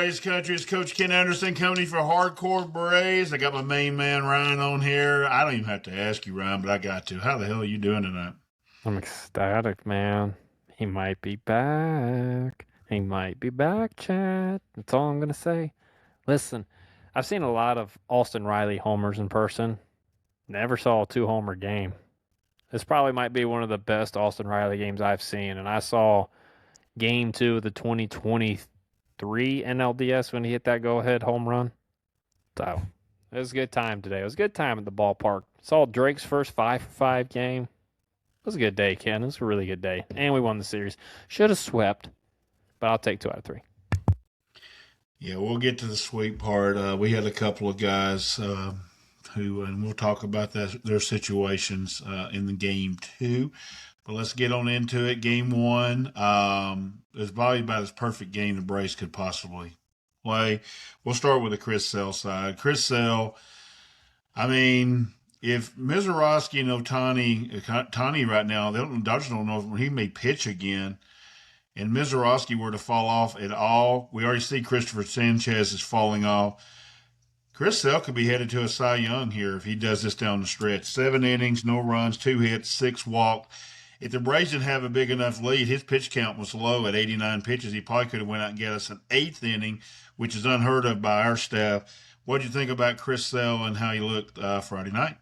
Braves country. It's Coach Ken Anderson, company for Hardcore Braves. I got my main man Ryan on here. I don't even have to ask you, Ryan, but I got to. How the hell are you doing tonight? I'm ecstatic, man. He might be back. He might be back, Chad. That's all I'm going to say. Listen, I've seen a lot of Austin Riley homers in person. Never saw a two-homer game. This probably might be one of the best Austin Riley games I've seen. And I saw game two of the 2023 NLDS when he hit that go-ahead home run. So it was a good time today. It was a good time at the ballpark. Saw Drake's first 5-for-5 game. It was a good day, Ken. It was a really good day. And we won the series. Should have swept, but I'll take 2 out of 3. Yeah, we'll get to the sweep part. We had a couple of guys who, and we'll talk about their situations in the game too. But let's get on into it. Game one, it was probably about as perfect game the Braves could possibly play. We'll start with the Chris Sale side. Chris Sale, I mean, if Mizorowski and Otani right now, Dodgers don't know if he may pitch again, and Mizorowski were to fall off at all, we already see Christopher Sanchez is falling off. Chris Sale could be headed to a Cy Young here if he does this down the stretch. 7 innings, no runs, 2 hits, 6 walked. If the Braves didn't have a big enough lead, his pitch count was low at 89 pitches. He probably could have went out and get us an 8th inning, which is unheard of by our staff. What did you think about Chris Sale and how he looked Friday night?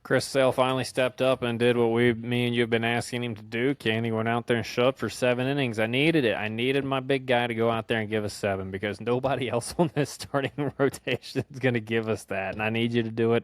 Chris Sale finally stepped up and did what me and you have been asking him to do. Ken, he went out there and showed up for 7 innings. I needed it. I needed my big guy to go out there and give us 7 because nobody else on this starting rotation is going to give us that. And I need you to do it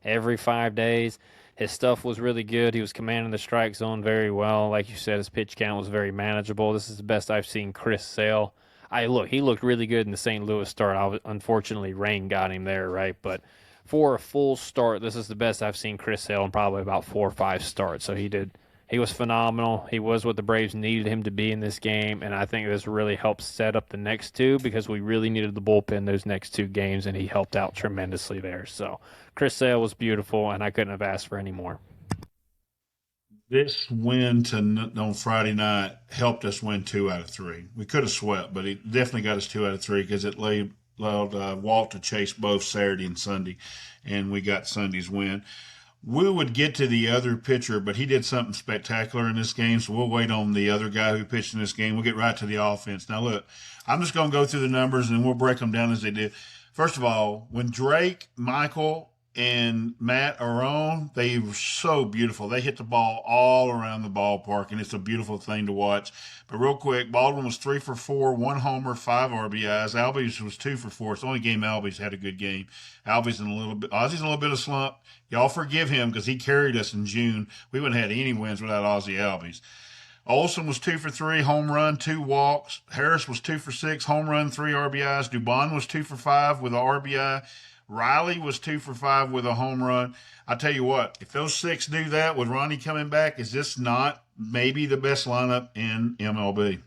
every 5 days. His stuff was really good. He was commanding the strike zone very well. Like you said, his pitch count was very manageable. This is the best I've seen Chris Sale. He looked really good in the St. Louis start. Unfortunately, rain got him there, right? But for a full start, this is the best I've seen Chris Sale in probably about 4 or 5 starts. So he was phenomenal. He was what the Braves needed him to be in this game, and I think this really helped set up the next 2 because we really needed the bullpen those next 2 games, and he helped out tremendously there. So Chris Sale was beautiful, and I couldn't have asked for any more. This win on Friday night helped us win 2 out of 3. We could have swept, but it definitely got us 2 out of 3 because it allowed Walt to chase both Saturday and Sunday, and we got Sunday's win. We would get to the other pitcher, but he did something spectacular in this game, so we'll wait on the other guy who pitched in this game. We'll get right to the offense. Now, look, I'm just going to go through the numbers, and we'll break them down as they did. First of all, when Drake, Michael, and Matt are on, they were so beautiful. They hit the ball all around the ballpark, and it's a beautiful thing to watch. But real quick, Baldwin was 3 for 4, 1 homer, 5 RBIs. Albies was 2 for 4. It's the only game Albies had a good game. Ozzy's in a little bit of slump. Y'all forgive him because he carried us in June. We wouldn't have had any wins without Ozzy Albies. Olson was 2 for 3, home run, 2 walks. Harris was 2 for 6, home run, 3 RBIs. Dubon was 2 for 5 with an RBI. Riley was 2 for 5 with a home run. I tell you what, if those 6 do that with Ronnie coming back, is this not maybe the best lineup in MLB?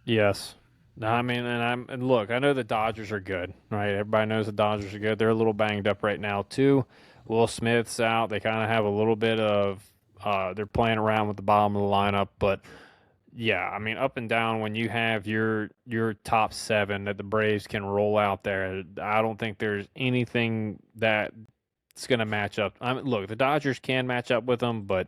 Yes. No, I mean, and look, I know the Dodgers are good, right? Everybody knows the Dodgers are good. They're a little banged up right now too. Will Smith's out. They kind of have a little bit of they're playing around with the bottom of the lineup, but yeah, I mean, up and down when you have your top 7 that the Braves can roll out there, I don't think there's anything that's going to match up. I mean, look, the Dodgers can match up with them, but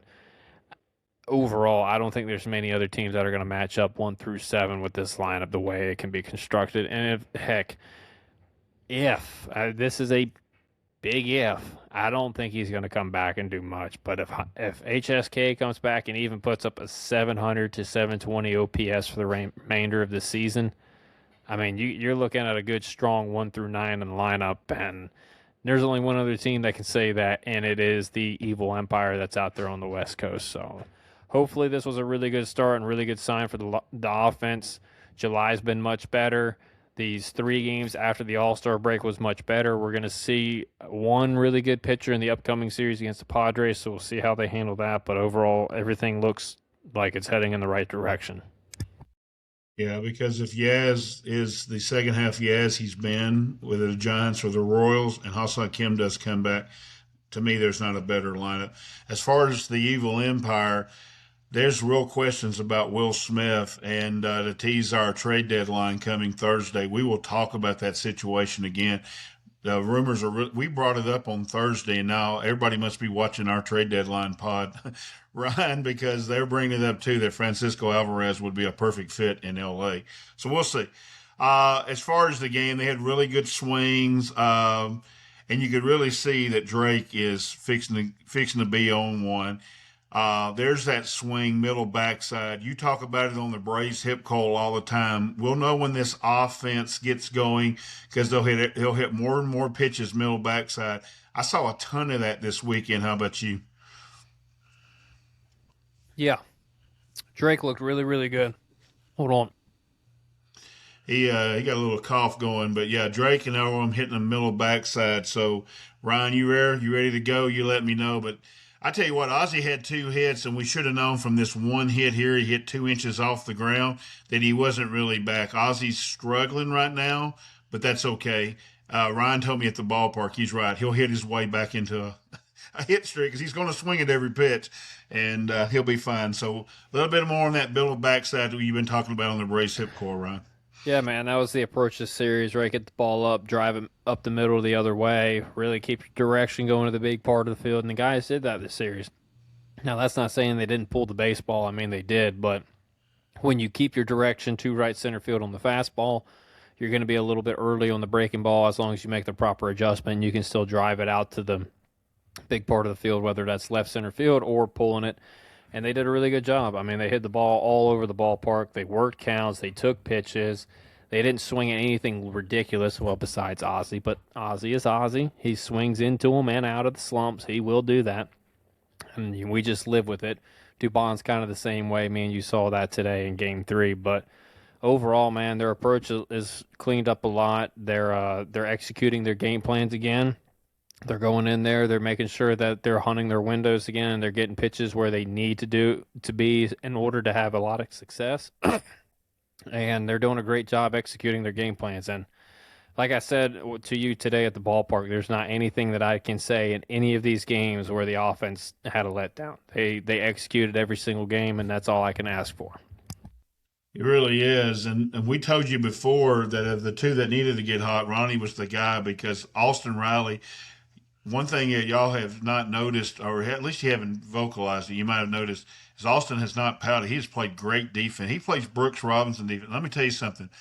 overall, I don't think there's many other teams that are going to match up 1 through 7 with this lineup the way it can be constructed. And if this is a big if, I don't think he's going to come back and do much. But if HSK comes back and even puts up a 700 to 720 OPS for the remainder of the season, I mean, you're looking at a good, strong 1 through 9 in the lineup. And there's only one other team that can say that, and it is the Evil Empire that's out there on the West Coast. So hopefully this was a really good start and really good sign for the offense. July's been much better. These 3 games after the All-Star break was much better. We're going to see one really good pitcher in the upcoming series against the Padres, so we'll see how they handle that. But overall, everything looks like it's heading in the right direction. Yeah, because if Yaz is the second half Yaz he's been, whether the Giants or the Royals, and Ha-Seong Kim does come back, to me there's not a better lineup. As far as the Evil Empire, there's real questions about Will Smith, and to tease our trade deadline coming Thursday, we will talk about that situation again. The rumors are, we brought it up on Thursday, and now everybody must be watching our trade deadline pod, Ryan, because they're bringing it up too that Francisco Alvarez would be a perfect fit in LA. So we'll see. As far as the game, they had really good swings, and you could really see that Drake is fixing to be on one. There's that swing, middle backside. You talk about it on the Braves hip call all the time. We'll know when this offense gets going because he'll hit more and more pitches, middle backside. I saw a ton of that this weekend. How about you? Yeah, Drake looked really, really good. Hold on. He got a little cough going, but yeah, Drake and Elrom hitting the middle backside. So Ryan, you there? You ready to go? You let me know. But I tell you what, Ozzie had 2 hits, and we should have known from this one hit here. He hit 2 inches off the ground that he wasn't really back. Ozzie's struggling right now, but that's okay. Ryan told me at the ballpark, he's right. He'll hit his way back into a hit streak because he's going to swing at every pitch, and he'll be fine. So a little bit more on that middle backside that you've been talking about on the Braves hip core, Ryan. Yeah, man, that was the approach this series, right? Get the ball up, drive it up the middle the other way, really keep your direction going to the big part of the field, and the guys did that this series. Now, that's not saying they didn't pull the baseball. I mean, they did, but when you keep your direction to right center field on the fastball, you're going to be a little bit early on the breaking ball. As long as you make the proper adjustment, you can still drive it out to the big part of the field, whether that's left center field or pulling it. And they did a really good job. I mean, they hit the ball all over the ballpark. They worked counts. They took pitches. They didn't swing at anything ridiculous, well, besides Ozzie. But Ozzie is Ozzie. He swings into them and out of the slumps. He will do that. And we just live with it. Dubon's kind of the same way. Man, you saw that today in Game 3. But overall, man, their approach is cleaned up a lot. They're executing their game plans again. They're going in there. They're making sure that they're hunting their windows again, and they're getting pitches where they need to be in order to have a lot of success. And they're doing a great job executing their game plans. And like I said to you today at the ballpark, there's not anything that I can say in any of these games where the offense had a letdown. They executed every single game, and that's all I can ask for. It really is. And we told you before that of the two that needed to get hot, Ronnie was the guy because Austin Riley, one thing that y'all have not noticed, or at least you haven't vocalized it, you might have noticed, is Austin has not pouted. He has played great defense. He plays Brooks Robinson defense. Let me tell you something.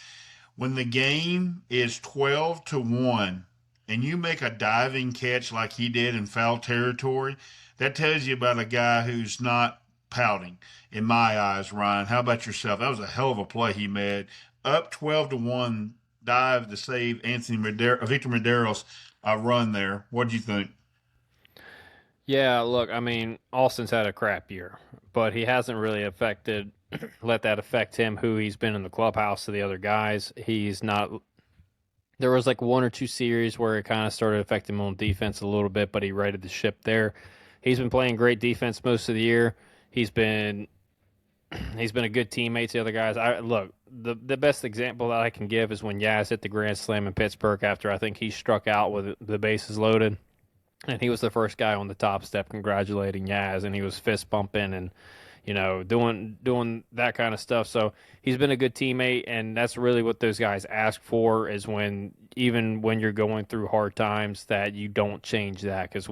When the game is 12-1 and you make a diving catch like he did in foul territory, that tells you about a guy who's not pouting, in my eyes, Ryan. How about yourself? That was a hell of a play he made. Up 12-1 dive to save Victor Medeiros run there. What do you think? Yeah, look, I mean, Austin's had a crap year, but he hasn't really let that affect him, who he's been in the clubhouse to the other guys. He's not, there was like 1 or 2 series where it kind of started affecting him on defense a little bit, but he righted the ship there. He's been playing great defense most of the year. He's been a good teammate to the other guys. The best example that I can give is when Yaz hit the grand slam in Pittsburgh after I think he struck out with the bases loaded. And he was the first guy on the top step congratulating Yaz, and he was fist bumping and, doing that kind of stuff. So he's been a good teammate, and that's really what those guys ask for is even when you're going through hard times that you don't change that, because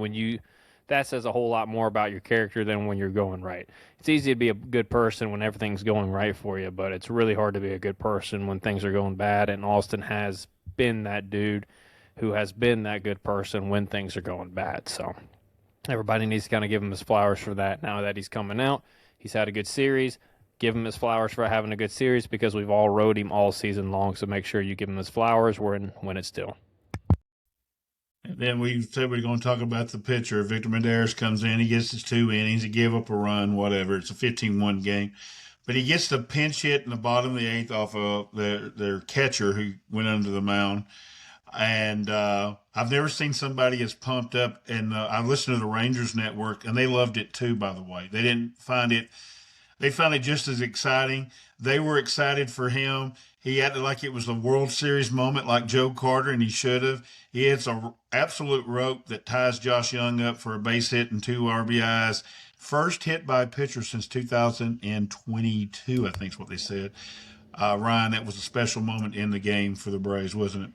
that says a whole lot more about your character than when you're going right. It's easy to be a good person when everything's going right for you, but it's really hard to be a good person when things are going bad, and Austin has been that dude who has been that good person when things are going bad. So everybody needs to kind of give him his flowers for that. Now that he's coming out, he's had a good series. Give him his flowers for having a good series because we've all rode him all season long. So make sure you give him his flowers when it's still. And then we said we are going to talk about the pitcher. Victor Medeiros comes in. He gets his 2 innings. He gave up a run, whatever. It's a 15-1 game. But he gets the pinch hit in the bottom of the 8th off of their catcher who went under the mound. And I've never seen somebody as pumped up. And I listened to the Rangers Network, and they loved it too, by the way. They found it just as exciting. They were excited for him. He acted like it was a World Series moment like Joe Carter, and he should have. He hits an absolute rope that ties Josh Young up for a base hit and 2 RBIs. First hit by a pitcher since 2022, I think is what they said. Ryan, that was a special moment in the game for the Braves, wasn't it?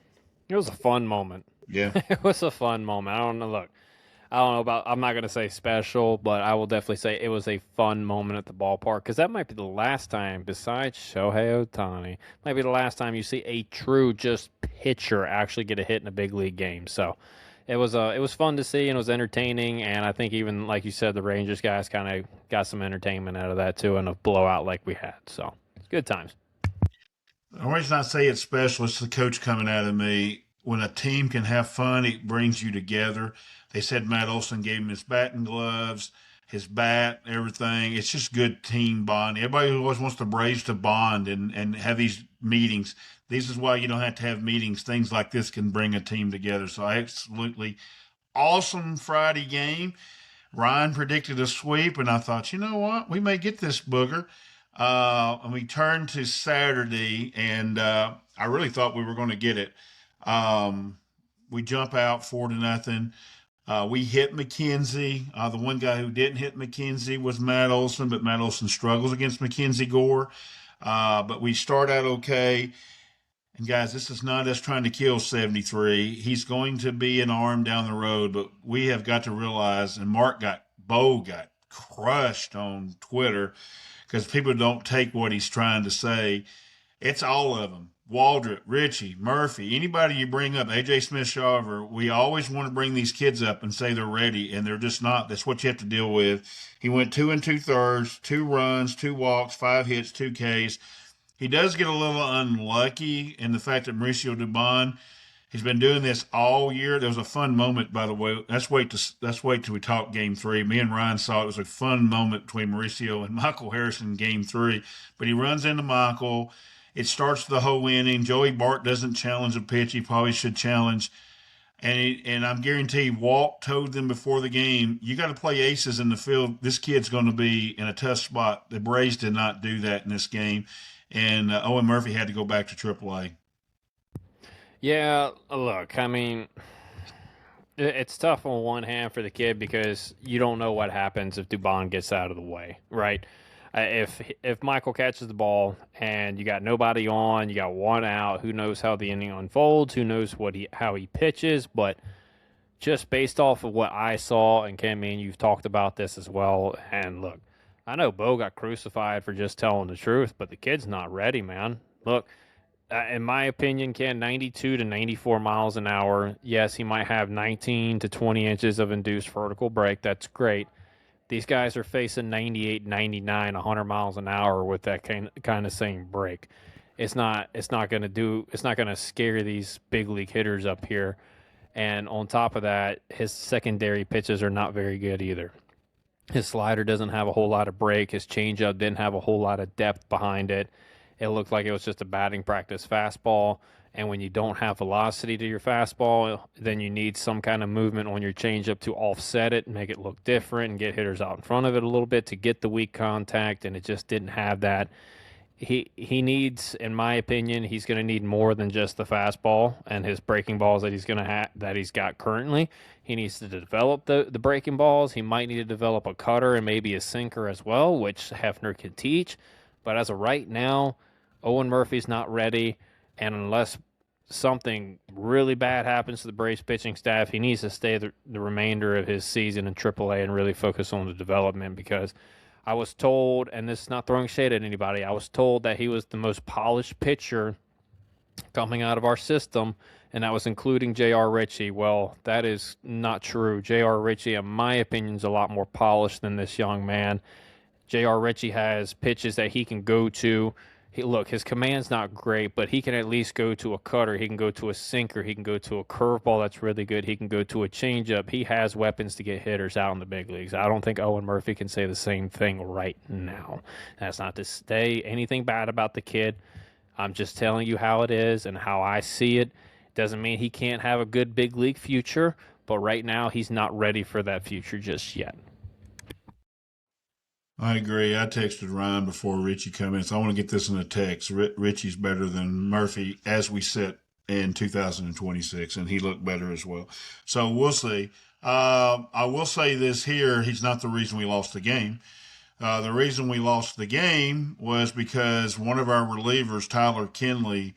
It was a fun moment. Yeah. It was a fun moment. I don't know. Look, I don't know about. I'm not gonna say special, but I will definitely say it was a fun moment at the ballpark because that might be the last time, besides Shohei Ohtani, might be the last time you see a true just pitcher actually get a hit in a big league game. So it was fun to see and it was entertaining. And I think even like you said, the Rangers guys kind of got some entertainment out of that too, and a blowout like we had. So it's good times. The reason I say it's special is the coach coming out of me. When a team can have fun, it brings you together. They said Matt Olson gave him his batting gloves, his bat, everything. It's just good team bonding. Everybody always wants the Braves to bond and have these meetings. This is why you don't have to have meetings. Things like this can bring a team together. So absolutely awesome Friday game. Ryan predicted a sweep, and I thought, you know what? We may get this booger. And we turned to Saturday, and I really thought we were going to get it. We jump out 4-0. We hit McKenzie. The one guy who didn't hit McKenzie was Matt Olson, but Matt Olson struggles against Mackenzie Gore. But we start out okay. And guys, this is not us trying to kill 73. He's going to be an arm down the road, but we have got to realize, and Bo got crushed on Twitter because people don't take what he's trying to say. It's all of them. Waldrop, Richie, Murphy, anybody you bring up, AJ Smith-Shawver, we always want to bring these kids up and say they're ready, and they're just not. That's what you have to deal with. He went 2 2/3, 2 runs, 2 walks, 5 hits, 2 Ks. He does get a little unlucky in the fact that Mauricio Dubon, he's been doing this all year. There was a fun moment, by the way. Let's wait till we talk Game 3. Me and Ryan saw it. It was a fun moment between Mauricio and Michael Harrison in Game 3. But he runs into Michael. It starts the whole inning. Joey Bart doesn't challenge a pitch he probably should challenge. And I'm guaranteed Walt told them before the game, you got to play aces in the field. This kid's going to be in a tough spot. The Braves did not do that in this game. And Owen Murphy had to go back to AAA. Yeah, look, I mean, it's tough on one hand for the kid because you don't know what happens if Dubon gets out of the way, right? If Michael catches the ball and you got nobody on, you got one out, who knows how the inning unfolds, who knows how he pitches, but just based off of what I saw, and Ken, me and you've talked about this as well, and look, I know Bo got crucified for just telling the truth, but the kid's not ready, man. Look, in my opinion, Ken, 92 to 94 miles an hour. Yes, he might have 19 to 20 inches of induced vertical break. That's great. These guys are facing 98, 99, 100 miles an hour with that kind of same break. It's not going to scare these big league hitters up here. And on top of that, his secondary pitches are not very good either. His slider doesn't have a whole lot of break. His changeup didn't have a whole lot of depth behind it. It looked like it was just a batting practice fastball. And when you don't have velocity to your fastball, then you need some kind of movement on your changeup to offset it and make it look different and get hitters out in front of it a little bit to get the weak contact. And it just didn't have that. He needs, in my opinion, he's going to need more than just the fastball and his breaking balls that he's got currently. He needs to develop the breaking balls. He might need to develop a cutter and maybe a sinker as well, which Hefner can teach. But as of right now, Owen Murphy's not ready, and unless something really bad happens to the Braves pitching staff, he needs to stay the remainder of his season in AAA and really focus on the development because I was told, and this is not throwing shade at anybody, I was told that he was the most polished pitcher coming out of our system, and that was including J.R. Ritchie. Well, that is not true. J.R. Ritchie, in my opinion, is a lot more polished than this young man. J.R. Ritchie has pitches that he can go to. Look, his command's not great, but he can at least go to a cutter. He can go to a sinker. He can go to a curveball that's really good. He can go to a changeup. He has weapons to get hitters out in the big leagues. I don't think Owen Murphy can say the same thing right now. That's not to say anything bad about the kid. I'm just telling you how it is and how I see it. Doesn't mean he can't have a good big league future, but right now he's not ready for that future just yet. I agree. I texted Ryan before Richie come in, so I want to get this in a text. Richie's better than Murphy as we sit in 2026, and he looked better as well. So we'll see. I will say this here: he's not the reason we lost the game. The reason we lost the game was because one of our relievers, Tyler Kinley,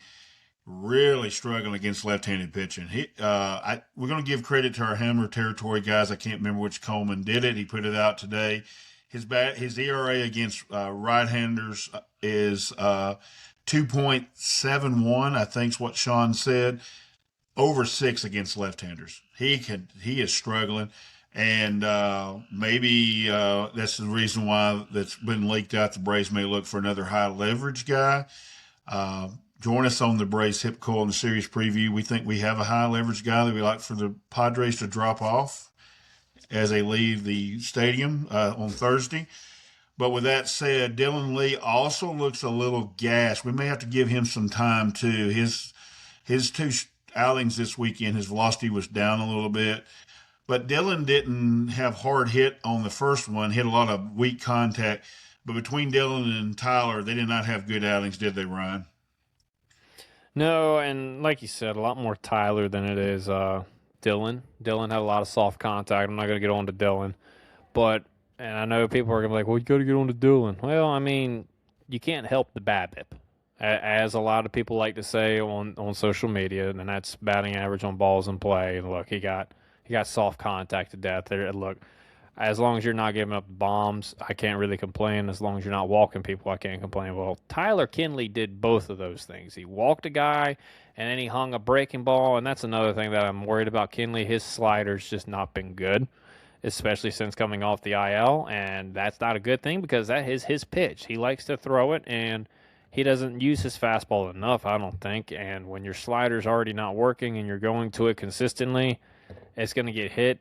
really struggling against left-handed pitching. We're going to give credit to our Hammer Territory guys. I can't remember which Coleman did it. He put it out today. His ERA against right-handers is 2.71. I think's what Sean said. Over 6 against left-handers. He is struggling, and maybe that's the reason why that's been leaked out. The Braves may look for another high leverage guy. Join us on the Braves Hip Coil in the series preview. We think we have a high leverage guy that we like for the Padres to drop off as they leave the stadium on Thursday. But with that said, Dylan Lee also looks a little gassed. We may have to give him some time too. His two outings this weekend, his velocity was down a little bit. But Dylan didn't have hard hit on the first one, hit a lot of weak contact. But between Dylan and Tyler, they did not have good outings, did they, Ryan? No, and like you said, a lot more Tyler than it is Dylan. Dylan had a lot of soft contact. I'm not going to get on to Dylan. And I know people are going to be like, well, you got to get on to Dylan. Well, I mean, you can't help the BABIP, as a lot of people like to say on social media, and that's batting average on balls in play. And look, he got soft contact to death there. Look, as long as you're not giving up bombs, I can't really complain. As long as you're not walking people, I can't complain. Well, Tyler Kinley did both of those things. He walked a guy, and then he hung a breaking ball, and that's another thing that I'm worried about Kinley. His slider's just not been good, especially since coming off the IL, and that's not a good thing because that is his pitch. He likes to throw it, and he doesn't use his fastball enough, I don't think. And when your slider's already not working and you're going to it consistently, it's going to get hit.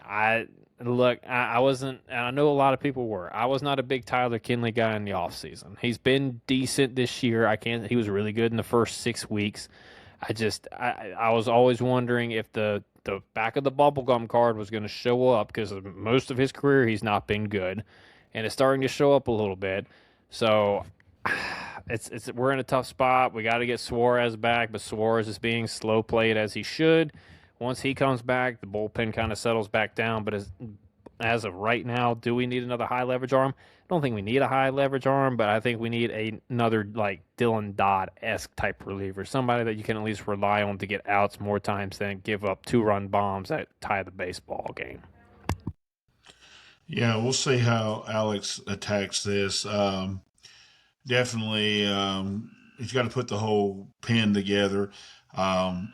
I wasn't, and I know a lot of people were. I was not a big Tyler Kinley guy in the offseason. He's been decent this year. He was really good in the first 6 weeks. I was always wondering if the back of the bubblegum card was going to show up because most of his career he's not been good, and it's starting to show up a little bit. So we're in a tough spot. We got to get Suarez back, but Suarez is being slow played as he should. Once he comes back, the bullpen kind of settles back down. But as of right now, do we need another high leverage arm? I don't think we need a high leverage arm, but I think we need another like Dylan Dodd-esque type reliever, somebody that you can at least rely on to get outs more times than give up 2-run bombs that tie the baseball game. Yeah, we'll see how Alex attacks this. Definitely, he's got to put the whole pen together.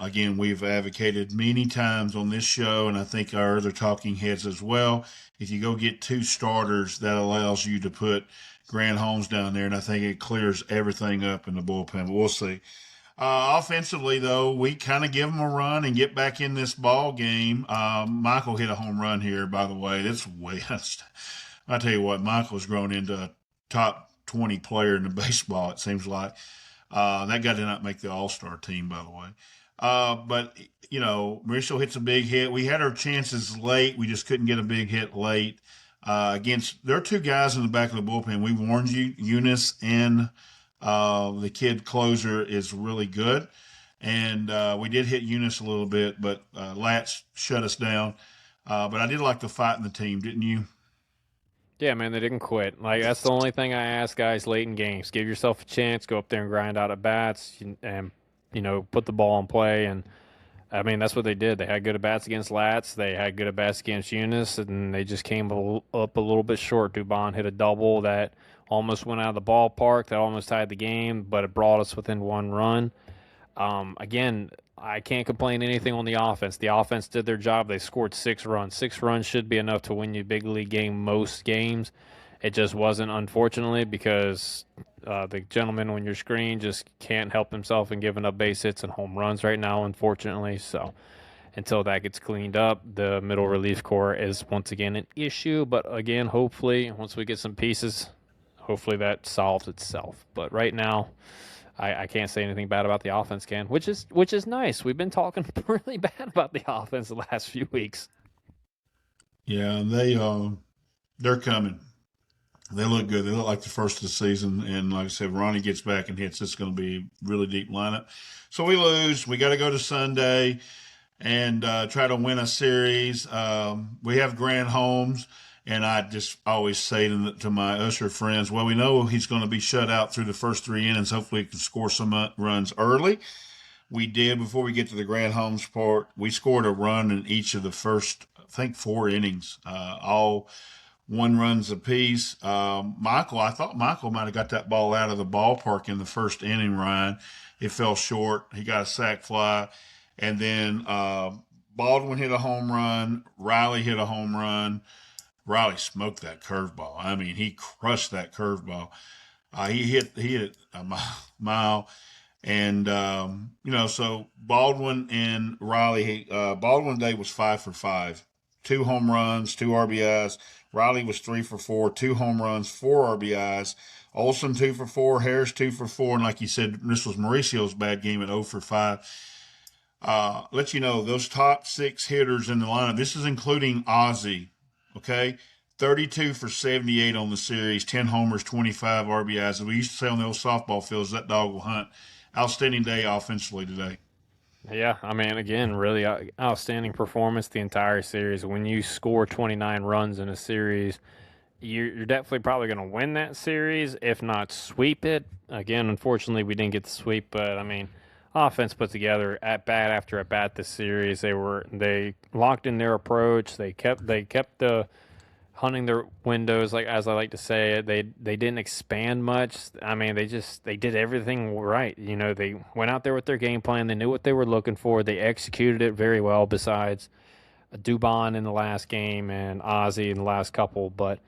Again, we've advocated many times on this show, and I think our other talking heads as well. If you go get 2 starters, that allows you to put Grant Holmes down there, and I think it clears everything up in the bullpen. But we'll see. Offensively, though, we kind of give them a run and get back in this ball game. Michael hit a home run here, by the way. I tell you what, Michael's grown into a top 20 player in the baseball, it seems like. That guy did not make the All-Star team, by the way. But, Mauricio hits a big hit. We had our chances late. We just couldn't get a big hit late. There are 2 guys in the back of the bullpen. We warned you, Eunice and the kid closer is really good. And we did hit Eunice a little bit, but Latz shut us down. But I did like the fight in the team, didn't you? Yeah, man, they didn't quit. Like, that's the only thing I ask guys late in games. Give yourself a chance. Go up there and grind out at bats and, put the ball in play. And, I mean, that's what they did. They had good at-bats against Latz. They had good at-bats against Eunice, and they just came up a little bit short. Dubon hit a double that almost went out of the ballpark, that almost tied the game, but it brought us within 1 run. Again, I can't complain anything on the offense. The offense did their job. They scored 6 runs. 6 runs should be enough to win you a big league game most games. It just wasn't, unfortunately, because the gentleman on your screen just can't help himself in giving up base hits and home runs right now, unfortunately. So until that gets cleaned up, the middle relief corps is once again an issue. But again, hopefully, once we get some pieces, hopefully that solves itself. But right now, I can't say anything bad about the offense, Ken, which is nice. We've been talking really bad about the offense the last few weeks. Yeah, they're coming. They look good. They look like the first of the season. And like I said, Ronnie gets back and hits. It's going to be a really deep lineup. So we lose. We got to go to Sunday and try to win a series. We have Grant Holmes, and I just always say to my Usher friends, well, we know he's going to be shut out through the first 3 innings. Hopefully, he can score some runs early. We did before we get to the Grant Holmes part. We scored a run in each of the first, I think, 4 innings, all 1 runs apiece. I thought Michael might have got that ball out of the ballpark in the first inning, Ryan. It fell short. He got a sac fly. And then Baldwin hit a home run. Riley hit a home run. Riley smoked that curveball. I mean, he crushed that curveball. He hit a mile. And, so Baldwin and Riley, Baldwin today was 5 for 5. 2 home runs, 2 RBIs. Riley was 3 for 4, 2 home runs, 4 RBIs. Olson 2 for 4, Harris 2 for 4. And like you said, this was Mauricio's bad game at 0 for 5. Let you know, those top 6 hitters in the lineup, this is including Ozzie, okay? 32 for 78 on the series, 10 homers, 25 RBIs. As we used to say on the old softball fields, that dog will hunt. Outstanding day offensively today. Yeah, I mean, again, really outstanding performance the entire series. When you score 29 runs in a series, you're definitely probably going to win that series, if not sweep it. Again, unfortunately, we didn't get the sweep, but I mean, offense put together at bat after at bat this series. They locked in their approach. They kept the hunting their windows, like as I like to say it. They didn't expand much. I mean, they did everything right. They went out there with their game plan. They knew what they were looking for. They executed it very well. Besides Dubon in the last game and Ozzie in the last couple, but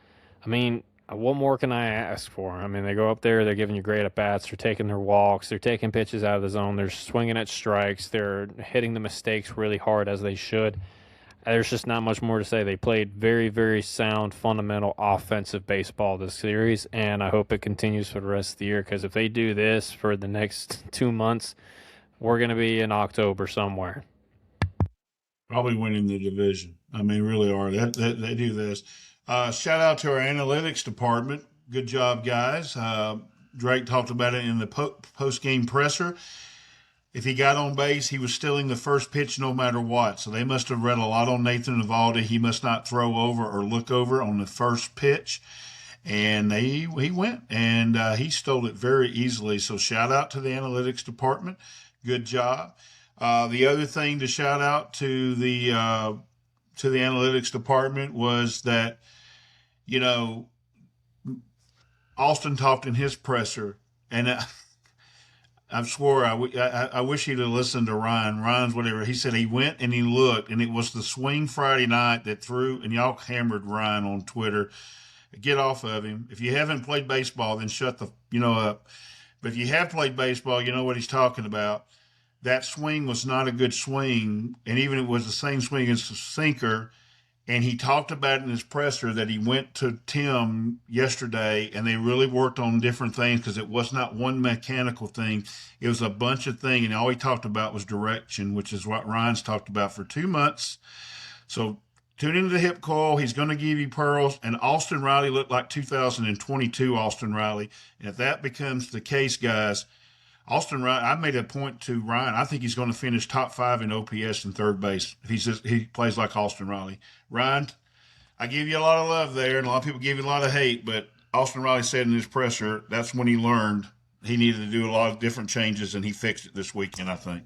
I mean, what more can I ask for? I mean, they go up there, they're giving you great at bats, they're taking their walks, they're taking pitches out of the zone, they're swinging at strikes, they're hitting the mistakes really hard as they should. There's just not much more to say. They played very, very sound, fundamental offensive baseball this series, and I hope it continues for the rest of the year, because if they do this for the next 2 months, we're going to be in October somewhere. Probably winning the division. I mean, really are. They do this. Shout out to our analytics department. Good job, guys. Drake talked about it in the post-game presser. If he got on base, he was stealing the first pitch no matter what. So they must have read a lot on Nathan Eovaldi. He must not throw over or look over on the first pitch. And he went, and he stole it very easily. So shout out to the analytics department. Good job. The other thing to shout out to the analytics department was that, Austin talked in his presser, and I swore I wish he'd have listened to Ryan. Ryan's whatever. He said he went and he looked, and it was the swing Friday night that threw, and y'all hammered Ryan on Twitter. Get off of him. If you haven't played baseball, then shut the up. But if you have played baseball, you know what he's talking about. That swing was not a good swing, and even it was the same swing against the sinker. And he talked about in his presser that he went to Tim yesterday, and they really worked on different things, because it was not one mechanical thing. It was a bunch of things, and all he talked about was direction, which is what Ryan's talked about for 2 months. So tune into the hip coil. He's going to give you pearls. And Austin Riley looked like 2022 Austin Riley. And if that becomes the case, guys, Austin Riley, I made a point to Ryan. I think he's going to finish top 5 in OPS and third base if he plays like Austin Riley. Ryan, I give you a lot of love there, and a lot of people give you a lot of hate, but Austin Riley said in his presser that's when he learned he needed to do a lot of different changes, and he fixed it this weekend, I think.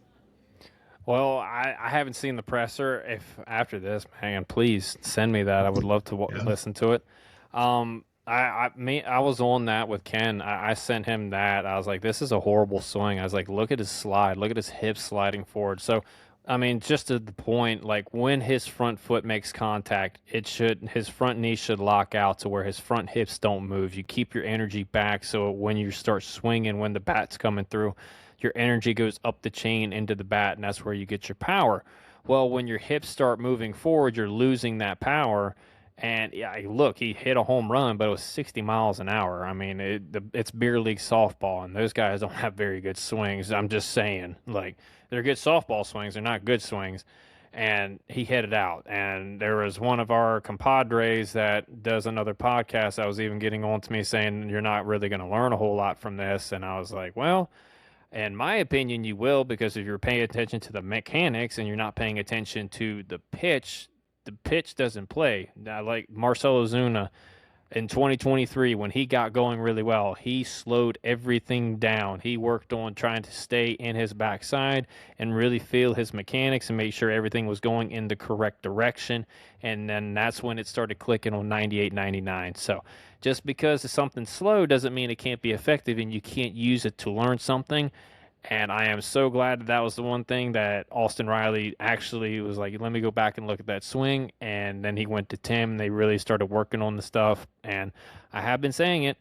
Well, I haven't seen the presser. If after this, man, please send me that. I would love to listen to it. I was on that with Ken. I sent him that. I was like, this is a horrible swing. I was like, look at his slide. Look at his hips sliding forward. So, I mean, just to the point, like when his front foot makes contact, his front knee should lock out to where his front hips don't move. You keep your energy back, so when you start swinging, when the bat's coming through, your energy goes up the chain into the bat, and that's where you get your power. Well, when your hips start moving forward, you're losing that power. And yeah, look, he hit a home run, but it was 60 miles an hour. I mean, it's beer league softball, and those guys don't have very good swings. I'm just saying, like, they're good softball swings. They're not good swings. and he hit it out. And there was one of our compadres that does another podcast that was even getting on to me saying, you're not really going to learn a whole lot from this. And I was like, well, in my opinion, you will, because if you're paying attention to the mechanics and you're not paying attention to the pitch doesn't play. I like Marcelo Zuna in 2023 when he got going really well. He slowed everything down. He worked on trying to stay in his backside and really feel his mechanics and make sure everything was going in the correct direction. And then that's when it started clicking on 98, 99. So just because something's slow doesn't mean it can't be effective and you can't use it to learn something. And I am so glad that that was the one thing that Austin Riley actually was like, let me go back and look at that swing. And then he went to Tim. And they really started working on the stuff. And I have been saying it,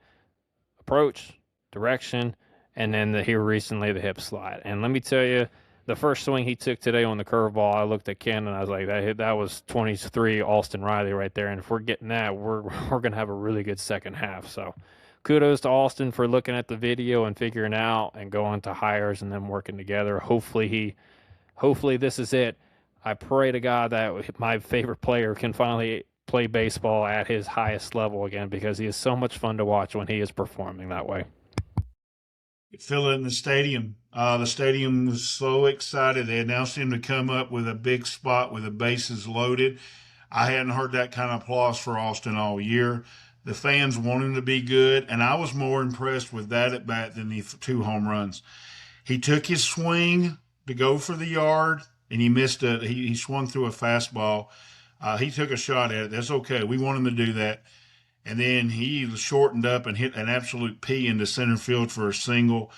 approach, direction, and then here recently the hip slide. And let me tell you, the first swing he took today on the curveball, I looked at Ken and I was like, that was 23 Austin Riley right there. And if we're getting that, we're going to have a really good second half. So kudos to Austin for looking at the video and figuring out and going to hires and them working together. Hopefully this is it. I pray to God that my favorite player can finally play baseball at his highest level again, because he is so much fun to watch when he is performing that way. You could feel it in the stadium. The stadium was so excited. They announced him to come up with a big spot with the bases loaded. I hadn't heard that kind of applause for Austin all year. The fans want him to be good, and I was more impressed with that at bat than the 2 home runs. He took his swing to go for the yard, and he missed it. He swung through a fastball. He took a shot at it. That's okay. We want him to do that. And then he shortened up and hit an absolute P into center field for a single.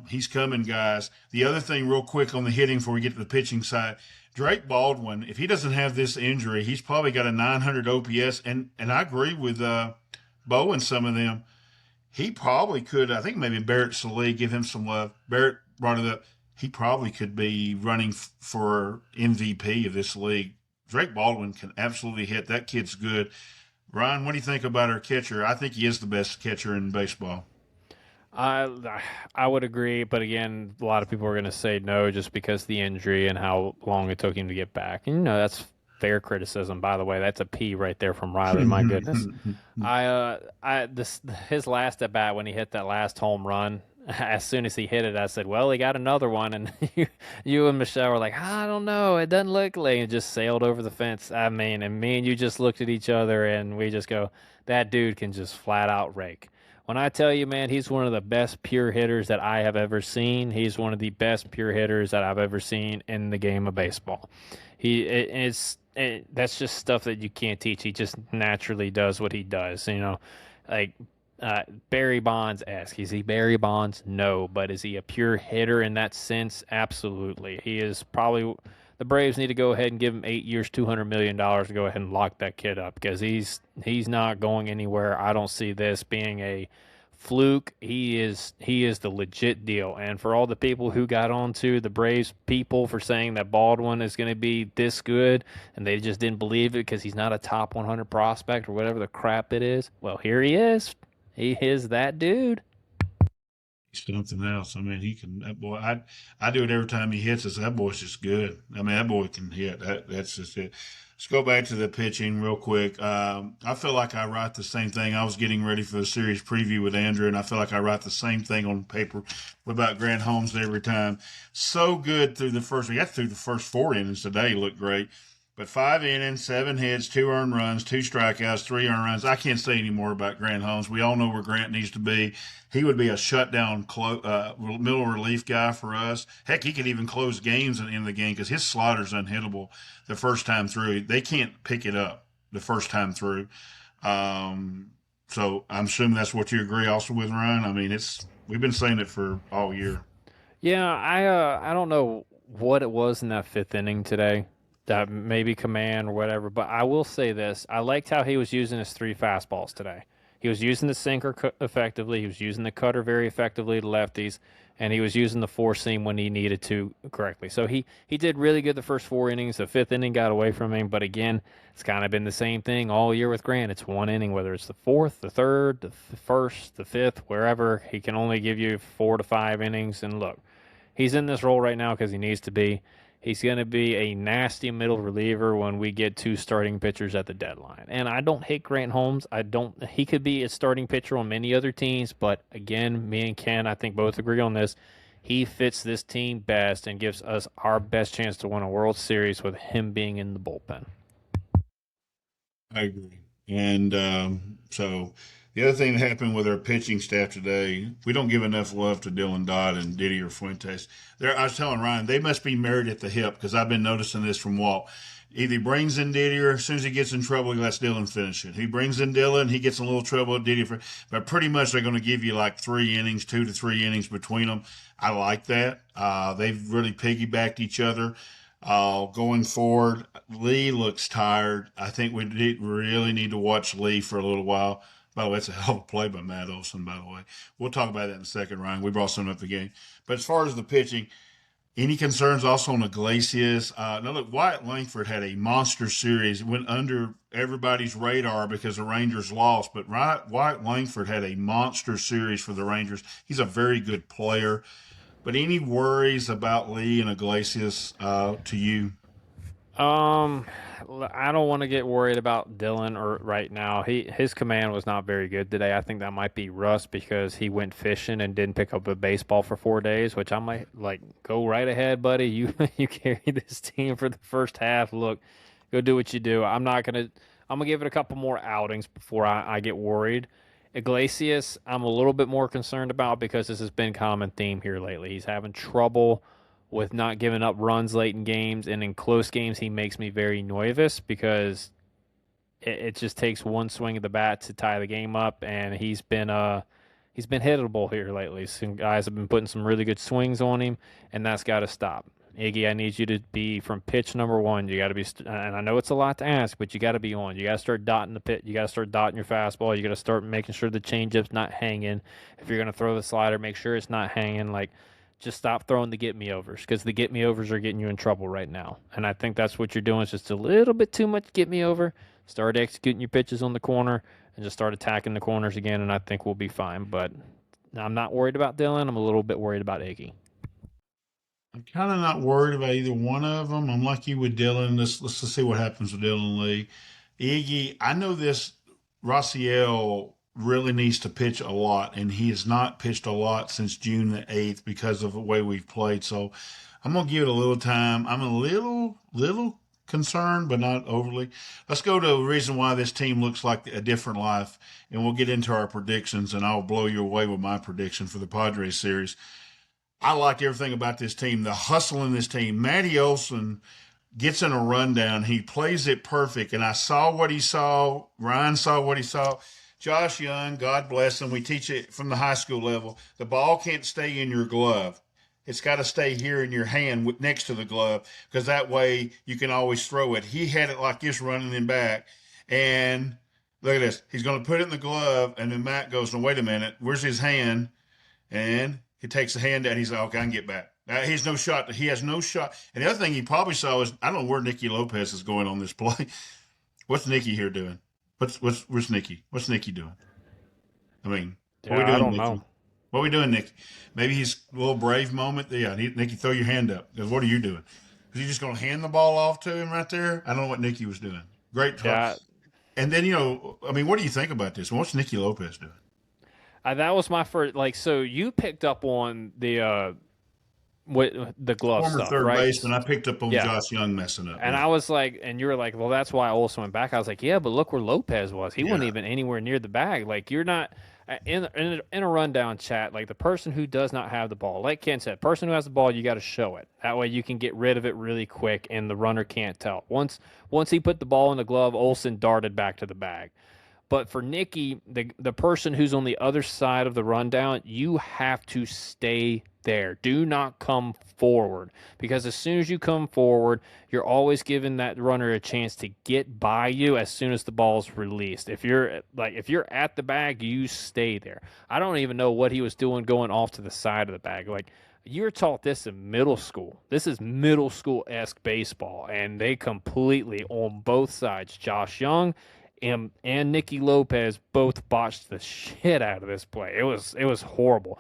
He's coming, guys. The other thing, real quick on the hitting before we get to the pitching side, Drake Baldwin, if he doesn't have this injury, he's probably got a 900 OPS. And I agree with Bo and some of them. He probably could. I think maybe Barrett Sallee, give him some love. Barrett brought it up. He probably could be running for MVP of this league. Drake Baldwin can absolutely hit. That kid's good. Ryan, what do you think about our catcher? I think he is the best catcher in baseball. I would agree, but again, a lot of people are going to say no just because of the injury and how long it took him to get back. And that's fair criticism, by the way. That's a P right there from Riley. My goodness. His last at bat when he hit that last home run, as soon as he hit it, I said, well, he got another one. And you and Michelle were like, I don't know. It doesn't look like it just sailed over the fence. I mean, and me and you just looked at each other and we just go, that dude can just flat out rake. When I tell you, man, he's one of the best pure hitters that I have ever seen. He's one of the best pure hitters that I've ever seen in the game of baseball. That's just stuff that you can't teach. He just naturally does what he does. Like Barry Bonds-esque. Is he Barry Bonds? No. But is he a pure hitter in that sense? Absolutely. He is probably. The Braves need to go ahead and give him 8 years, $200 million to go ahead and lock that kid up, because he's not going anywhere. I don't see this being a fluke. He is the legit deal. And for all the people who got onto the Braves people for saying that Baldwin is going to be this good and they just didn't believe it because he's not a top 100 prospect or whatever the crap it is, well, here he is. He is that dude. Something else. I mean, he can. That boy, I do it every time he hits us. That boy's just good. I mean, that boy can hit. That's just it. Let's go back to the pitching real quick. I feel like I write the same thing. I was getting ready for the series preview with Andrew, and I feel like I write the same thing on paper about Grant Holmes every time. So good through the first. We got through the first 4 innings today. He looked great. But 5 innings, 7 hits, 2 earned runs, 2 strikeouts, 3 earned runs. I can't say any more about Grant Holmes. We all know where Grant needs to be. He would be a shutdown middle relief guy for us. Heck, he could even close games in the game because his slider's unhittable the first time through. They can't pick it up the first time through. So I'm assuming that's what you agree also with, Ryan. I mean, we've been saying it for all year. Yeah, I don't know what it was in that 5th inning today. That maybe command or whatever, but I will say this. I liked how he was using his 3 fastballs today. He was using the sinker effectively. He was using the cutter very effectively to lefties, and he was using the 4-seam when he needed to correctly. So he did really good the first 4 innings. The 5th inning got away from him, but again, it's kind of been the same thing all year with Grant. It's 1 inning, whether it's the 4th, the 3rd, the 1st, the 5th, wherever. He can only give you 4 to 5 innings, and look, he's in this role right now because he needs to be. He's going to be a nasty middle reliever when we get two starting pitchers at the deadline. And I don't hate Grant Holmes. I don't. He could be a starting pitcher on many other teams, but again, me and Ken, I think both agree on this. He fits this team best and gives us our best chance to win a World Series with him being in the bullpen. I agree. And so the other thing that happened with our pitching staff today, we don't give enough love to Dylan Dodd and Didier Fuentes. I was telling Ryan, they must be married at the hip because I've been noticing this from Walt. Either he brings in Didier, as soon as he gets in trouble, he lets Dylan finish it. He brings in Dylan, he gets in a little trouble with Didier. But pretty much they're going to give you like 3 innings, 2 to 3 innings between them. I like that. They've really piggybacked each other. Going forward, Lee looks tired. I think we really need to watch Lee for a little while. By the way, it's a hell of a play by Matt Olson, by the way. We'll talk about that in a second, Ryan. We brought something up the game. But as far as the pitching, any concerns also on Iglesias? Now, look, Wyatt Langford had a monster series. It went under everybody's radar because the Rangers lost. But Wyatt Langford had a monster series for the Rangers. He's a very good player. But any worries about Lee and Iglesias to you? I don't want to get worried about Dylan or right now. His command was not very good today. I think that might be rust because he went fishing and didn't pick up a baseball for 4 days, which I might like go right ahead, buddy. You you carry this team for the first half. Look, go do what you do. I'm gonna give it a couple more outings before I get worried. Iglesias, I'm a little bit more concerned about because this has been a common theme here lately. He's having trouble with not giving up runs late in games, and in close games, he makes me very nervous because it just takes one swing of the bat to tie the game up, and he's been hittable here lately. Some guys have been putting some really good swings on him, and that's got to stop. Iggy, I need you to be from pitch number one. You got to be, and I know it's a lot to ask, but you got to be on. You got to start dotting the pit. You got to start dotting your fastball. You got to start making sure the changeup's not hanging. If you're going to throw the slider, make sure it's not hanging. Like, just stop throwing the get me overs because the get me overs are getting you in trouble right now. And I think that's what you're doing is just a little bit too much get me over. Start executing your pitches on the corner and just start attacking the corners again, and I think we'll be fine. But I'm not worried about Dylan. I'm a little bit worried about Iggy. I'm kind of not worried about either one of them. I'm like you with Dylan. Let's see what happens with Dylan Lee. Iggy, I know this Raciel really needs to pitch a lot, and he has not pitched a lot since June the 8th because of the way we've played. So I'm going to give it a little time. I'm a little concerned, but not overly. Let's go to the reason why this team looks like a different life, and we'll get into our predictions, and I'll blow you away with my prediction for the Padres series. I like everything about this team. The hustle in this team. Matty Olson gets in a rundown. He plays it perfect. And I saw what he saw. Ryan saw what he saw. Josh Young, God bless him. We teach it from the high school level. The ball can't stay in your glove. It's got to stay here in your hand next to the glove because that way you can always throw it. He had it like this running in back. And look at this. He's going to put it in the glove. And then Matt goes, no, wait a minute. Where's his hand? And he takes the hand out. He's like, okay, I can get back. He has no shot. He has no shot. And the other thing he probably saw is, I don't know where Nicky Lopez is going on this play. What's Nicky here doing? Where's Nicky? What's Nicky doing? I mean, what are we doing, I don't Nicky? know. What are we doing, Nicky? Maybe he's a little brave moment. Yeah, Nicky, throw your hand up. Because what are you doing? Is he just going to hand the ball off to him right there? I don't know what Nicky was doing. Great. Yeah, And then, I mean, what do you think about this? What's Nicky Lopez doing? that was my first. Like, so you picked up on the glove Former stuff, third right? baseman. I picked up on Yeah. Josh Young messing up. And Yeah. I was like, and you were like, well, that's why Olsen went back. I was like, yeah, but look where Lopez was. He wasn't Yeah. even anywhere near the bag. Like, you're not in a rundown chat. Like, the person who does not have the ball, like Ken said, person who has the ball, you got to show it. That way, you can get rid of it really quick, and the runner can't tell. Once he put the ball in the glove, Olsen darted back to the bag. But for Nicky, the person who's on the other side of the rundown, you have to stay there. Do not come forward because as soon as you come forward, you're always giving that runner a chance to get by you as soon as the ball's released. If you're at the bag, you stay there. I don't even know what he was doing going off to the side of the bag. Like, you're taught this in middle school. This is middle school-esque baseball, and they completely on both sides. Josh Young, and Nicky Lopez both botched the shit out of this play. It was horrible.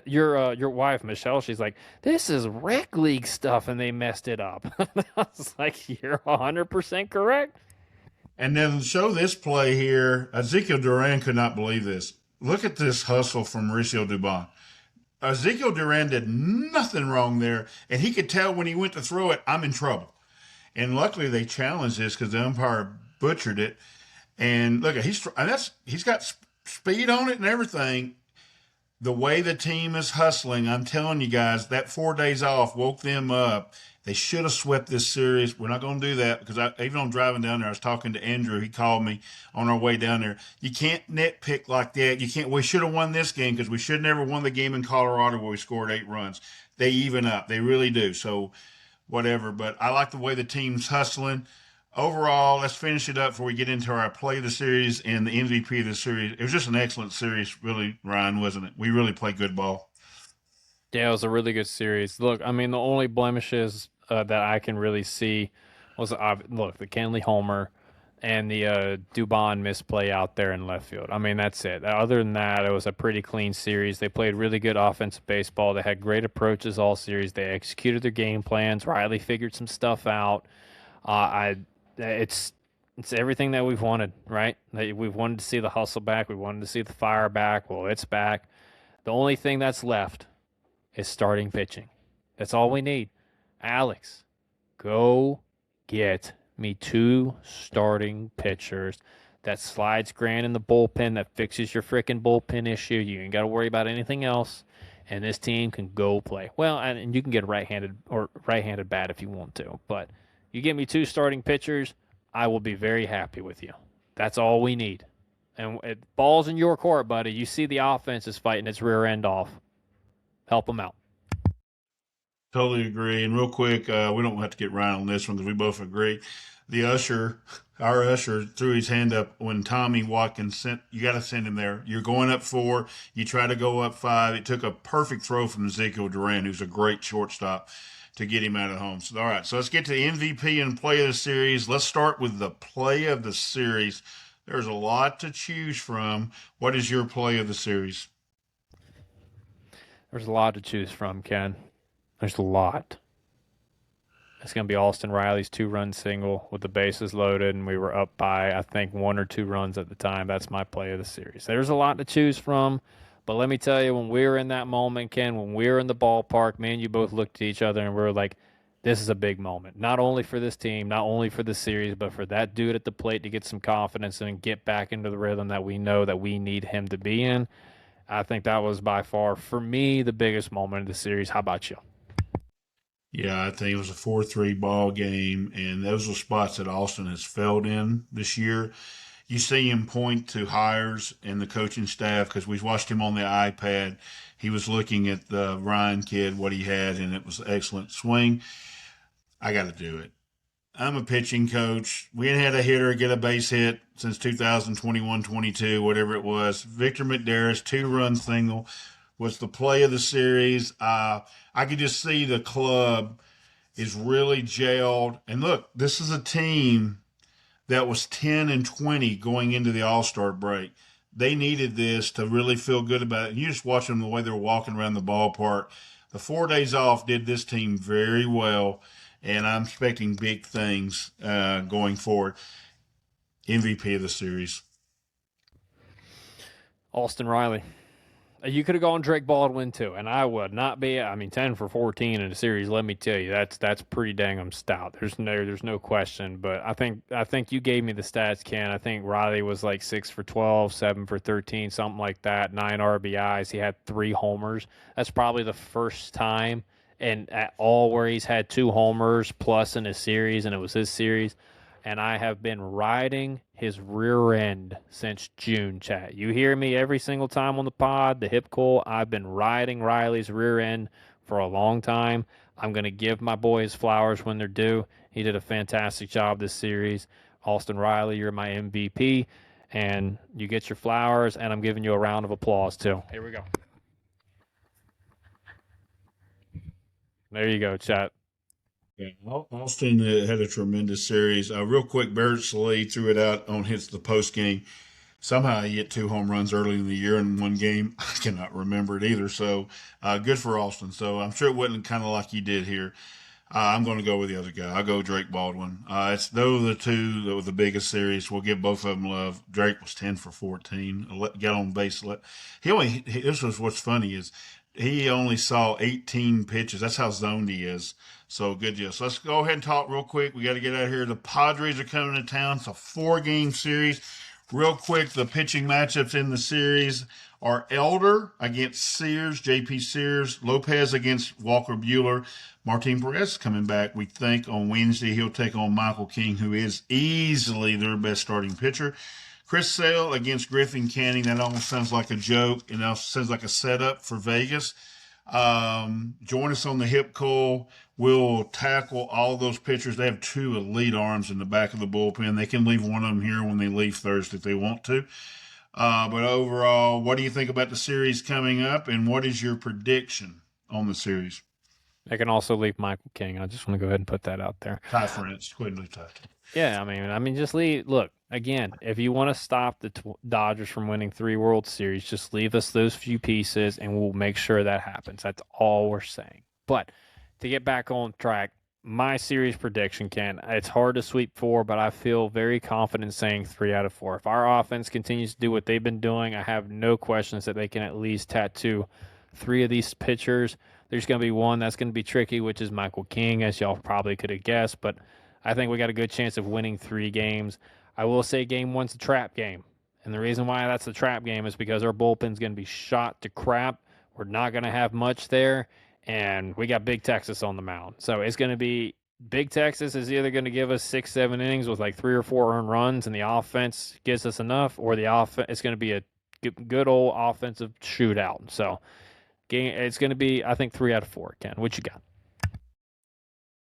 Your wife Michelle, she's like, this is rec league stuff, and they messed it up. I was like, you're 100% correct. And then to show this play here, Ezekiel Duran could not believe this. Look at this hustle from Mauricio Dubon. Ezekiel Duran did nothing wrong there, and he could tell when he went to throw it, I'm in trouble. And luckily they challenged this because the umpire butchered it. And look, he's got speed on it and everything. The way the team is hustling, I'm telling you guys, that 4 days off woke them up. They should have swept this series. We're not going to do that because even on driving down there, I was talking to Andrew. He called me on our way down there. You can't nitpick like that. You can't. We should have won this game because we should have never won the game in Colorado where we scored 8 runs. They even up. They really do. So whatever. But I like the way the team's hustling. Overall, let's finish it up before we get into our play of the series and the MVP of the series. It was just an excellent series, really, Ryan, wasn't it? We really played good ball. Yeah, it was a really good series. Look, I mean, the only blemishes that I can really see was look, the Kenley homer and the Dubon misplay out there in left field. I mean, that's it. Other than that, it was a pretty clean series. They played really good offensive baseball. They had great approaches all series. They executed their game plans. Riley figured some stuff out. It's everything that we've wanted, right? We've wanted to see the hustle back. We wanted to see the fire back. Well, it's back. The only thing that's left is starting pitching. That's all we need. Alex, go get me 2 starting pitchers that slides Grant in the bullpen, that fixes your freaking bullpen issue. You ain't got to worry about anything else, and this team can go play. Well, and you can get a right-handed bat if you want to, but you get me 2 starting pitchers, I will be very happy with you. That's all we need. And ball's in your court, buddy. You see the offense is fighting its rear end off. Help them out. Totally agree. And real quick, we don't have to get Ryan on this one because we both agree. Our usher, threw his hand up when Tommy Watkins sent. You got to send him there. You're going up 4. You try to go up 5. It took a perfect throw from Ezekiel Duran, who's a great shortstop, to get him out of home. So, all right, so let's get to the MVP and play of the series. Let's start with the play of the series. There's a lot to choose from. What is your play of the series? There's a lot to choose from, Ken. There's a lot. It's going to be Austin Riley's 2-run single with the bases loaded, and we were up by, I think, 1 or 2 runs at the time. That's my play of the series. There's a lot to choose from, but let me tell you, when we were in that moment, Ken, when we were in the ballpark, me and you both looked at each other and we were like, this is a big moment. Not only for this team, not only for the series, but for that dude at the plate to get some confidence and get back into the rhythm that we know that we need him to be in. I think that was by far, for me, the biggest moment of the series. How about you? Yeah, I think it was a 4-3 ball game, and those are spots that Austin has failed in this year. You see him point to hires and the coaching staff because we watched him on the iPad. He was looking at the Ryan kid, what he had, and it was an excellent swing. I got to do it. I'm a pitching coach. We ain't had a hitter get a base hit since 2021-22, whatever it was. Victor McDaris, 2-run single, was the play of the series. I could just see the club is really gelled. And look, this is a team that was 10-20 going into the All-Star break. They needed this to really feel good about it. And you just watch them the way they're walking around the ballpark. The 4 days off did this team very well, and I'm expecting big things going forward. MVP of the series. Austin Riley. You could have gone Drake Baldwin too, and I would not be. I mean, 10 for 14 in a series. Let me tell you, that's pretty dang stout. There's no question. But I think you gave me the stats, Ken. I think Riley was like 6 for 12, 7 for 13, something like that. 9 RBIs. He had 3 homers. That's probably the first time and at all where he's had 2 homers plus in a series, and it was his series. And I have been riding his rear end since June, chat. You hear me every single time on the pod, the hip coil. I've been riding Riley's rear end for a long time. I'm going to give my boy his flowers when they're due. He did a fantastic job this series. Austin Riley, you're my MVP, and you get your flowers, and I'm giving you a round of applause, too. Here we go. There you go, chat. Yeah, Austin had a tremendous series. Real quick, Barrett Lee threw it out on hits the post game. Somehow he hit 2 home runs early in the year in one game. I cannot remember it either. So good for Austin. So I'm sure it wasn't kind of like he did here. I'm going to go with the other guy. I'll go Drake Baldwin. It's those are the two that were the biggest series. We'll give both of them love. Drake was 10 for 14. Got on base. This was what's funny is he only saw 18 pitches. That's how zoned he is. So good deal. So let's go ahead and talk real quick. We got to get out of here. The Padres are coming to town. It's a 4-game series. Real quick, the pitching matchups in the series are Elder against Sears, J.P. Sears, Lopez against Walker Bueller. Martin Perez coming back, we think, on Wednesday. He'll take on Michael King, who is easily their best starting pitcher. Chris Sale against Griffin Canning. That almost sounds like a joke. It also sounds like a setup for Vegas. Join us on the hip call. We'll tackle all those pitchers. They have 2 elite arms in the back of the bullpen. They can leave one of them here when they leave Thursday if they want to. But overall, what do you think about the series coming up, and what is your prediction on the series? They can also leave Michael King. I just want to go ahead and put that out there. Ty France, Quinn Ty. Yeah, I mean, just leave. Look, again, if you want to stop the Dodgers from winning 3 World Series, just leave us those few pieces, and we'll make sure that happens. That's all we're saying. But to get back on track, my series prediction, Ken, it's hard to sweep 4, but I feel very confident saying 3 out of 4. If our offense continues to do what they've been doing, I have no questions that they can at least tattoo 3 of these pitchers. There's going to be one that's going to be tricky, which is Michael King, as y'all probably could have guessed, but I think we got a good chance of winning 3 games. I will say game 1's a trap game, and the reason why that's a trap game is because our bullpen's going to be shot to crap. We're not going to have much there, and we got Big Texas on the mound. So it's going to be Big Texas is either going to give us 6-7 innings with like 3 or 4 earned runs, and the offense gives us enough, or it's going to be a good old offensive shootout. So it's going to be, I think, 3 out of 4. Ken, what you got?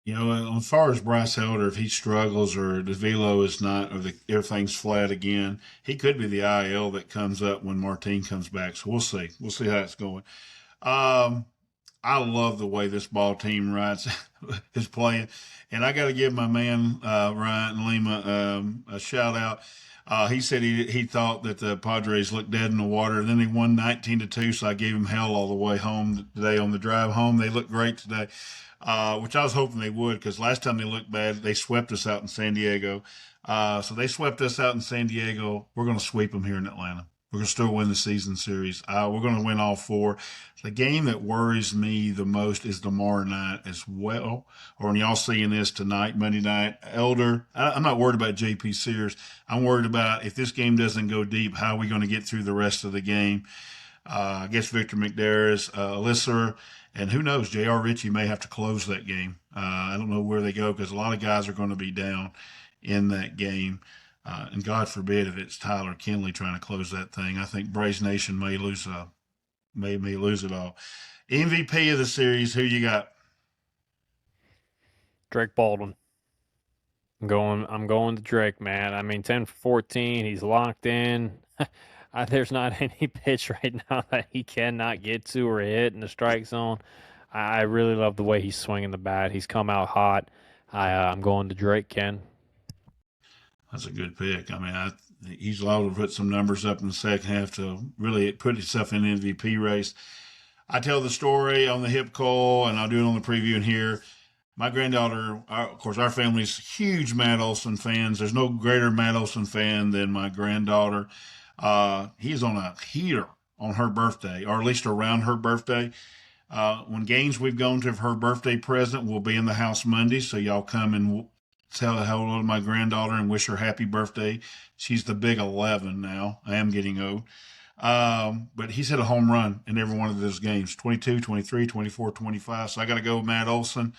You know, as far as Bryce Elder, if he struggles or the velo is not, or everything's flat again, he could be the IL that comes up when Martin comes back. So we'll see. We'll see how it's going. I love the way this ball team is playing, and I got to give my man Ryan Lima a shout out. He said he thought that the Padres looked dead in the water. Then they won 19-2, so I gave him hell all the way home today on the drive home. They looked great today, which I was hoping they would, because last time they looked bad, they swept us out in San Diego. So they swept us out in San Diego. We're going to sweep them here in Atlanta. We're going to still win the season series. We're going to win all 4. The game that worries me the most is tomorrow night as well, or when y'all seeing this tonight, Monday night. Elder, I'm not worried about J.P. Sears. I'm worried about if this game doesn't go deep, how are we going to get through the rest of the game? I guess Victor McDaris, Alyssa, and who knows, J.R. Ritchie may have to close that game. I don't know where they go because a lot of guys are going to be down in that game. And God forbid if it's Tyler Kinley trying to close that thing. I think Braves Nation may lose it all. MVP of the series, who you got? Drake Baldwin. I'm going to Drake, man. I mean, 10 for 14. He's locked in. There's not any pitch right now that he cannot get to or hit in the strike zone. I really love the way he's swinging the bat. He's come out hot. I'm going to Drake, Ken. That's a good pick. I mean, he's liable to put some numbers up in the second half to really put himself in the MVP race. I tell the story on the hip call, and I'll do it on the preview in here. My granddaughter, of course, our family's huge Matt Olson fans. There's no greater Matt Olson fan than my granddaughter. He's on a heater on her birthday, or at least around her birthday. When games we've gone to for her birthday present, we'll be in the house Monday, so y'all come and tell hello to my granddaughter and wish her happy birthday. She's the big 11 now. I am getting old. But he's hit a home run in every one of those games, 22, 23, 24, 25. So I got to go with Matt Olson.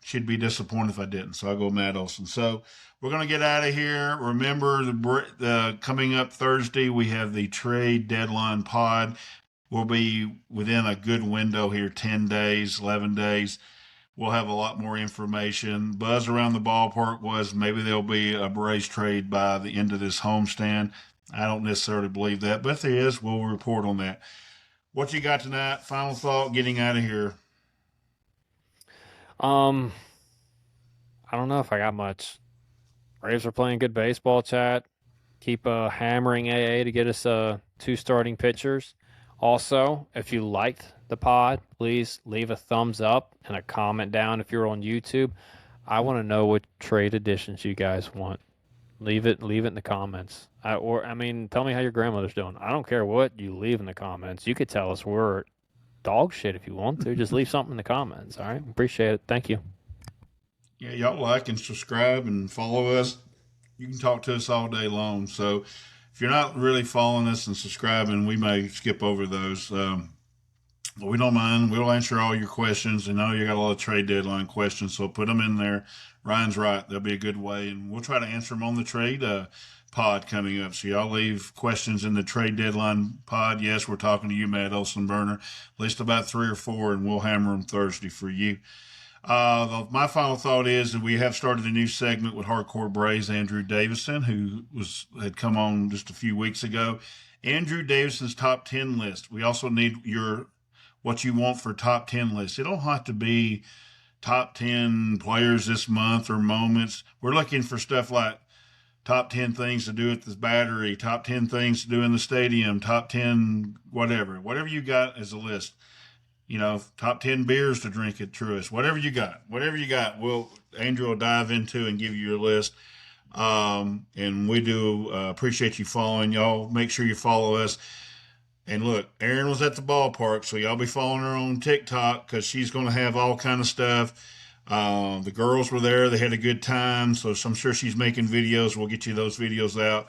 She'd be disappointed if I didn't. So I'll go Matt Olson. So we're going to get out of here. Remember, the coming up Thursday, we have the trade deadline pod. We'll be within a good window here, 10 days, 11 days. We'll have a lot more information. Buzz around the ballpark was maybe there'll be a Braves trade by the end of this homestand. I don't necessarily believe that, but if there is, we'll report on that. What you got tonight? Final thought, getting out of here. Um, I don't know if I got much. Braves are playing good baseball, chat. Keep hammering AA to get us two starting pitchers. Also, if you liked the pod, please leave a thumbs up and a comment down if you're on YouTube. I want to know what trade additions you guys want. Leave it in the comments. I mean, tell me how your grandmother's doing. I don't care what you leave in the comments. You could tell us we're dog shit if you want to. Just leave something in the comments. All right, appreciate it. Thank you. Yeah, y'all like and subscribe and follow us. You can talk to us all day long. So if you're not really following us and subscribing, we may skip over those. But we don't mind. We'll answer all your questions. And I know you got a lot of trade deadline questions, so put them in there. Ryan's right. There'll be a good way, and we'll try to answer them on the trade pod coming up. So y'all leave questions in the trade deadline pod. Yes, we're talking to you, Matt Olson Burner. At least about 3 or 4, and we'll hammer them Thursday for you. My final thought is that we have started a new segment with Hardcore Braves Andrew Davison, who had come on just a few weeks ago. Andrew Davison's top 10 list. We also need what you want for top 10 lists. It don't have to be top 10 players this month or moments. We're looking for stuff like top 10 things to do at the Battery, top 10 things to do in the stadium, top 10 whatever you got as a list. Top 10 beers to drink at Truist, whatever you got, Andrew will dive into and give you your list. And we do appreciate you following. Y'all make sure you follow us. And look, Erin was at the ballpark, so y'all be following her on TikTok because she's going to have all kind of stuff. The girls were there. They had a good time, so I'm sure she's making videos. We'll get you those videos out.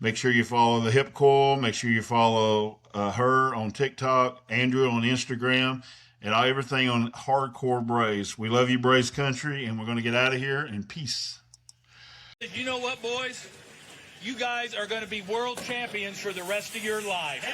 Make sure you follow the Hip Coil. Make sure you follow her on TikTok, Andrew on Instagram, and everything on Hardcore Braves. We love you, Braves country, and we're going to get out of here, and peace. You know what, boys? You guys are going to be world champions for the rest of your life.